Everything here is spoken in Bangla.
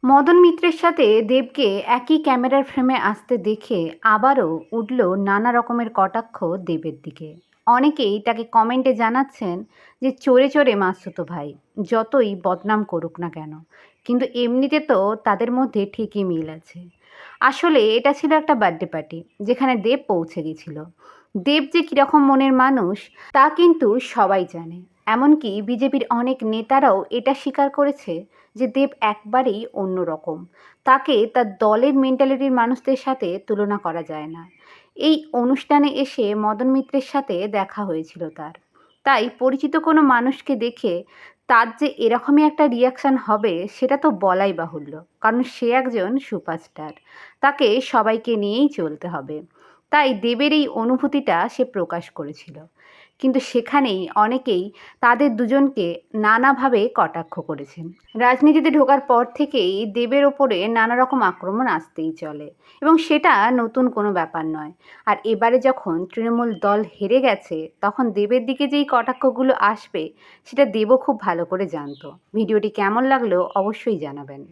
মদন মিত্রের সাথে দেবকে একই ক্যামেরার ফ্রেমে আসতে দেখে আবারও উঠল নানা রকমের কটাক্ষ দেবের দিকে। অনেকেই তাকে কমেন্টে জানাচ্ছেন যে চোরে চোরে মাসুতো ভাই, যতই বদনাম করুক না কেন, কিন্তু এমনিতে তো তাদের মধ্যে ঠিকই মিল আছে। আসলে এটা ছিল একটা বার্থডে পার্টি যেখানে দেব পৌঁছে গেছিল। দেব যে কীরকম মনের মানুষ তা কিন্তু সবাই জানে। এমনকি বিজেপির অনেক নেতারাও এটা স্বীকার করেছে যে দেব একবারেই অন্যরকম। তাকে তার দলের মেন্টালিটির মানুষদের সাথে তুলনা করা যায় না। এই অনুষ্ঠানে এসে মদন মিত্রের সাথে দেখা হয়েছিল তার। তাই পরিচিত কোনো মানুষকে দেখে তার যে এরকমই একটা রিয়াকশান হবে সেটা তো বলাই বাহুল্য। কারণ সে একজন সুপারস্টার। তাকে সবাইকে নিয়েই চলতে হবে। তাই দেবের এই অনুভূতিটা সে প্রকাশ করেছিল। কিন্তু সেখানেই অনেকেই তাদের দুজনকে নানাভাবে কটাক্ষ করেছেন। রাজনীতিতে ঢোকার পর থেকেই দেবের ওপরে নানা রকম আক্রমণ আসতেই চলে এবং সেটা নতুন কোনো ব্যাপার নয়। আর এবারে যখন তৃণমূল দল হেরে গেছে তখন দেবের দিকে যেই কটাক্ষগুলো আসবে সেটা দেবও খুব ভালো করে জানতো। ভিডিওটি কেমন লাগলো অবশ্যই জানাবেন।